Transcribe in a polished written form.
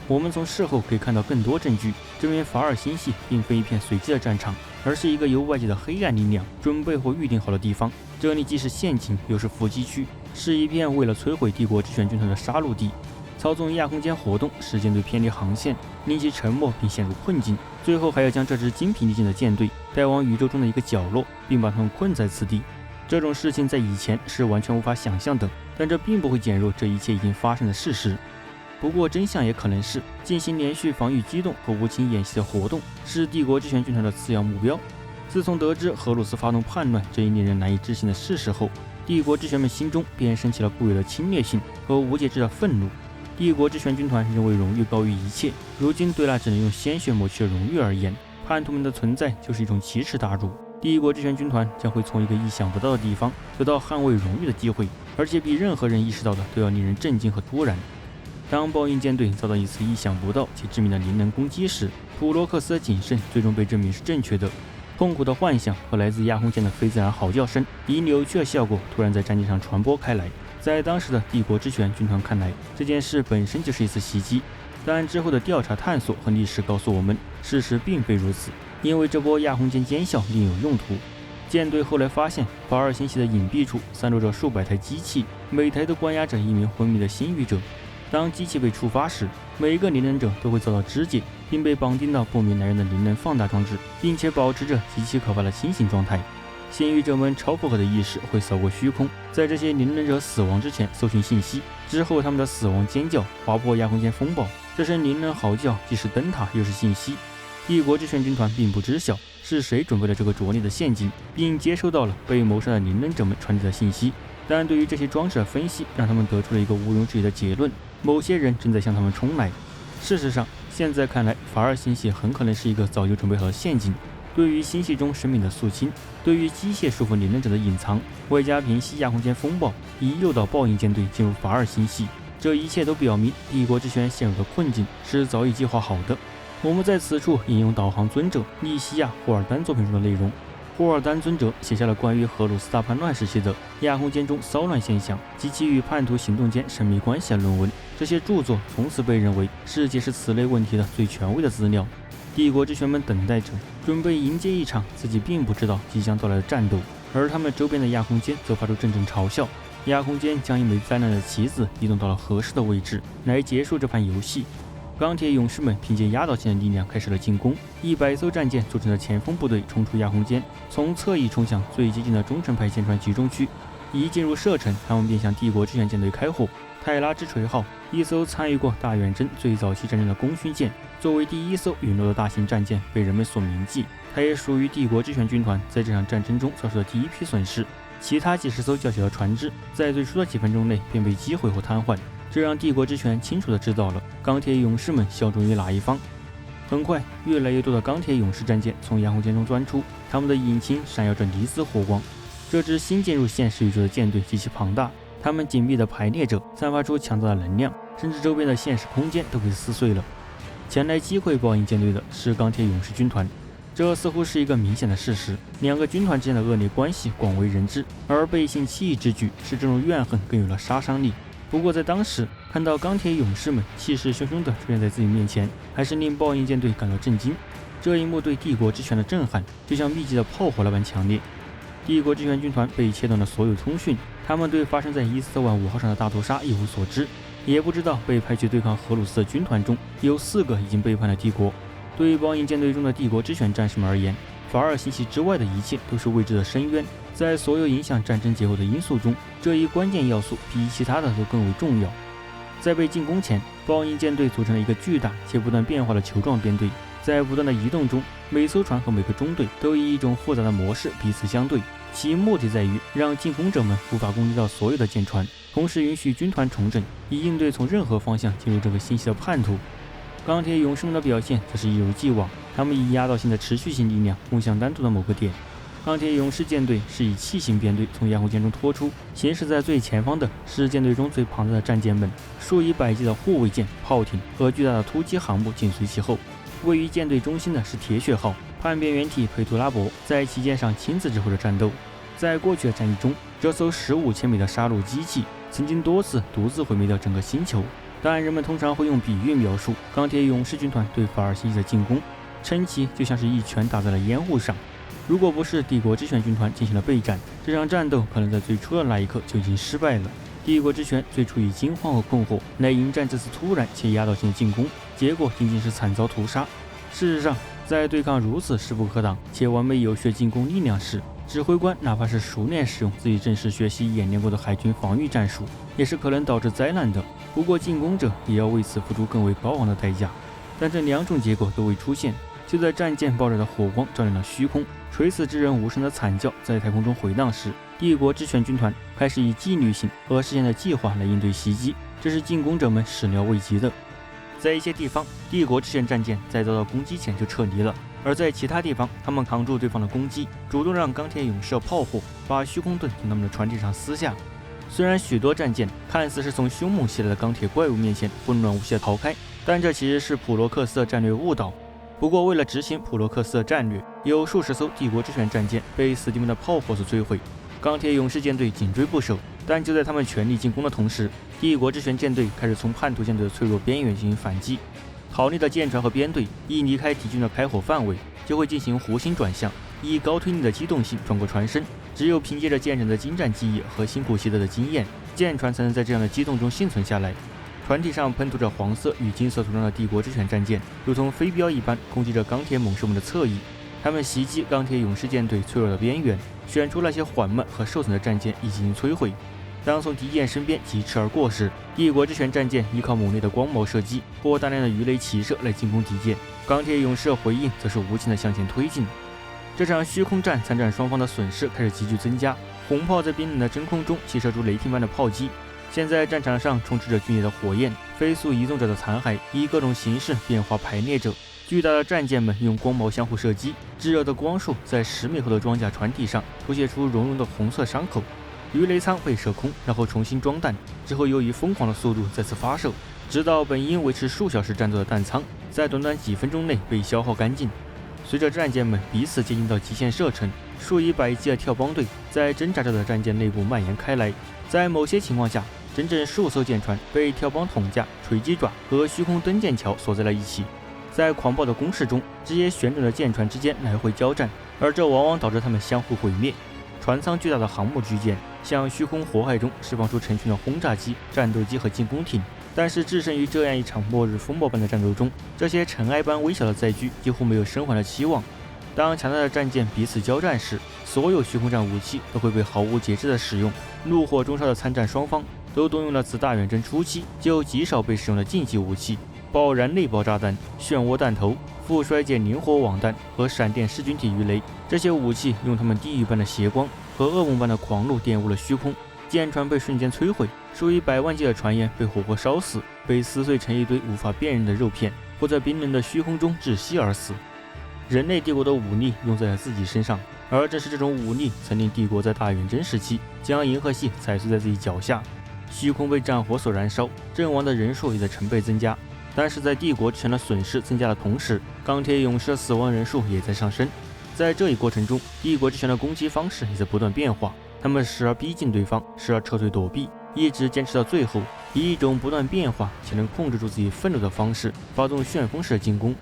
我们从事后可以看到更多证据，证明法尔星系并非一片随机的战场，而是一个由外界的黑暗力量准备或预定好的地方。这里既是陷阱，又是伏击区，是一片为了摧毁帝国之权军团的杀戮地。操纵亚空间活动，使舰队偏离航线，令其沉没并陷入困境，最后还要将这支精疲力尽的舰队带往宇宙中的一个角落，并把他们困在此地。这种事情在以前是完全无法想象的，但这并不会减弱这一切已经发生的事实。不过真相也可能是，进行连续防御机动和无情演习的活动是帝国之权军团的次要目标。自从得知荷鲁斯发动叛乱这一令人难以置信的事实后，帝国之权们心中便升起了固有的侵略性和无节制的愤怒。帝国之权军团认为荣誉高于一切，如今对那只能用鲜血抹去的荣誉而言，叛徒们的存在就是一种奇耻大辱。帝国之权军团将会从一个意想不到的地方得到捍卫荣誉的机会，而且比任何人意识到的都要令人震惊和突然。当豹鹰舰队遭到一次意想不到且致命的灵能攻击时，普罗克斯的谨慎最终被证明是正确的。痛苦的幻想和来自亚空间的非自然嚎叫声以扭曲的效果突然在战舰上传播开来。在当时的帝国之权军团看来，这件事本身就是一次袭击，但之后的调查探索和历史告诉我们，事实并非如此，因为这波亚空间奸笑另有用途。舰队后来发现，法尔星系的隐蔽处散落着数百台机器，每台都关押着一名昏迷的新语者。当机器被触发时，每一个灵能者都会遭到肢解，并被绑定到不明来源的灵能放大装置，并且保持着极其可怕的清醒状态。新语者们超负荷的意识会扫过虚空，在这些灵能者死亡之前搜寻信息，之后他们的死亡尖叫划破亚空间风暴，这声灵能嚎叫既是灯塔又是信息。帝国之权军团并不知晓是谁准备了这个拙劣的陷阱，并接收到了被谋杀的灵能者们传递的信息，但对于这些装置的分析让他们得出了一个毋庸置疑的结论：某些人正在向他们冲来。事实上，现在看来，法尔星系很可能是一个早就准备好的陷阱。对于星系中生命的肃清，对于机械束缚灵能者的隐藏，外加平息亚空间风暴，以诱导豹鹰舰队进入法尔星系，这一切都表明帝国之权陷入的困境是早已计划好的。我们在此处引用导航尊者利西亚·霍尔丹作品中的内容。霍尔丹尊者写下了关于荷鲁斯大叛乱时期的亚空间中骚乱现象及其与叛徒行动间神秘关系的论文。这些著作从此被认为是解释此类问题的最权威的资料。帝国之权们等待着，准备迎接一场自己并不知道即将到来的战斗，而他们周边的亚空间则发出阵阵嘲笑。亚空间将一枚灾难的棋子移动到了合适的位置，来结束这盘游戏。钢铁勇士们凭借压倒性的力量开始了进攻，100艘战舰组成的前锋部队冲出亚空间，从侧翼冲向最接近的忠诚派舰船集中区。一进入射程，他们便向帝国之权舰队开火。泰拉之锤号，一艘参与过大远征最早期战争的功勋舰，作为第一艘陨落的大型战舰，被人们所铭记。它也属于帝国之权军团在这场战争中遭受的第一批损失。其他几十艘较小的船只在最初的几分钟内便被击毁或瘫痪，这让帝国之权清楚地知道了钢铁勇士们效忠于哪一方。很快，越来越多的钢铁勇士战舰从亚空间中钻出，他们的引擎闪耀着离子火光。这支新进入现实宇宙的舰队极其庞大，他们紧密地排列着，散发出强大的能量，甚至周边的现实空间都被撕碎了。前来击溃豹鹰舰队的是钢铁勇士军团，这似乎是一个明显的事实。两个军团之间的恶劣关系广为人知，而背信弃义之举使这种怨恨更有了杀伤力。不过在当时，看到钢铁勇士们气势汹汹地出现在自己面前，还是令豹鹰舰队感到震惊。这一幕对帝国之权的震撼就像密集的炮火那般强烈。帝国之权军团被切断了所有通讯，他们对发生在伊斯特万5号上的大屠杀一无所知，也不知道被派去对抗荷鲁斯的军团中有4个已经背叛了帝国。对于豹鹰舰队中的帝国之权战士们而言，法尔星系之外的一切都是未知的深渊。在所有影响战争结果的因素中，这一关键要素比其他的都更为重要。在被进攻前，豹鹰舰队组成了一个巨大且不断变化的球状编队，在不断的移动中，每艘船和每个中队都以一种复杂的模式彼此相对，其目的在于让进攻者们无法攻击到所有的舰船，同时允许军团重整，以应对从任何方向进入这个星系的叛徒。钢铁勇士们的表现则是一如既往，他们以压倒性的持续性力量攻向单独的某个点。钢铁勇士舰队是以器型编队从亚空间中拖出，行驶在最前方的是舰队中最庞大的战舰们，数以百计的护卫舰、炮艇和巨大的突击航母紧随其后。位于舰队中心的是铁血号，叛变原体佩图拉伯在旗舰上亲自指挥着战斗。在过去的战役中，这艘15千米的杀戮机器曾经多次独自毁灭掉整个星球，但人们通常会用比喻描述钢铁勇士军团对法尔西西的进攻，称其就像是一拳打在了烟雾上。如果不是帝国之权军团进行了备战，这场战斗可能在最初的那一刻就已经失败了。帝国之权最初以惊慌和困惑来迎战这次突然且压倒性的进攻，结果仅仅是惨遭屠杀。事实上，在对抗如此势不可挡且完美有序的进攻力量时，指挥官哪怕是熟练使用自己正式学习演练过的海军防御战术，也是可能导致灾难的。不过进攻者也要为此付出更为高昂的代价。但这两种结果都未出现。就在战舰爆炸的火光照亮了虚空，垂死之人无声的惨叫在太空中回荡时，帝国之权军团开始以纪律性和事先的计划来应对袭击，这是进攻者们始料未及的。在一些地方，帝国之权战舰在遭到攻击前就撤离了，而在其他地方，他们扛住对方的攻击，主动让钢铁勇士的炮火把虚空盾从他们的船体上撕下。虽然许多战舰看似是从凶猛袭来的钢铁怪物面前混乱无序地逃开，但这其实是普罗克斯的战略误导。不过，为了执行普罗克斯的战略，有数十艘帝国之权战舰被死敌们的炮火所摧毁。钢铁勇士舰队紧追不舍，但就在他们全力进攻的同时，帝国之权舰队开始从叛徒舰队的脆弱边缘进行反击。逃离的舰船和编队一离开敌军的开火范围，就会进行弧形转向，以高推力的机动性穿过船身。只有凭借着舰长的精湛技艺和辛苦习得的经验，舰船才能在这样的机动中幸存下来。船体上喷涂着黄色与金色涂装的帝国之权战舰，如同飞镖一般攻击着钢铁猛兽们的侧翼。他们袭击钢铁勇士舰队脆弱的边缘，选出那些缓慢和受损的战舰以进行摧毁。当从敌舰身边疾驰而过时，帝国之权战舰依靠猛烈的光矛射击或大量的鱼雷齐射来进攻敌舰，钢铁勇士的回应则是无情地向前推进。这场虚空战参战双方的损失开始急剧增加，红炮在冰冷的真空中齐射出雷霆般的炮击。现在战场上充斥着剧烈的火焰，飞速移动着的残骸以各种形式变化排列着。巨大的战舰们用光矛相互射击，炙热的光束在10米厚的装甲船体上凸显出熔融的红色伤口。鱼雷舱被射空，然后重新装弹，之后又以疯狂的速度再次发射，直到本应维持数小时战斗的弹仓，在短短几分钟内被消耗干净。随着战舰们彼此接近到极限射程，数以百计的跳帮队在挣扎着的战舰内部蔓延开来。在某些情况下，整整数艘舰船被跳帮筒架、锤击爪和虚空登舰桥锁在了一起。在狂暴的攻势中，这些旋转的舰船之间来回交战，而这往往导致他们相互毁灭。船舱巨大的航母巨舰向虚空火海中释放出成群的轰炸机、战斗机和进攻艇，但是置身于这样一场末日风暴般的战斗中，这些尘埃般微小的载具几乎没有生还的期望。当强大的战舰彼此交战时，所有虚空战武器都会被毫无节制的使用。怒火中烧的参战双方都动用了自大远征初期就极少被使用的禁忌武器：爆燃内爆炸弹、漩涡弹头、负衰减灵活网弹和闪电噬菌体鱼雷。这些武器用他们地狱般的斜光和噩梦般的狂怒玷污了虚空，舰船被瞬间摧毁，数以百万计的船员被活活烧死，被撕碎成一堆无法辨认的肉片，或在冰冷的虚空中窒息而死。人类帝国的武力用在了自己身上，而正是这种武力曾令帝国在大远征时期将银河系踩碎在自己脚下。虚空被战火所燃烧，阵亡的人数也在成倍增加。但是在帝国之权的损失增加的同时，钢铁勇士的死亡人数也在上升。在这一过程中，帝国之权的攻击方式也在不断变化，他们时而逼近对方，时而撤退躲避，一直坚持到最后，以一种不断变化且能控制住自己愤怒的方式发动旋风式的进攻。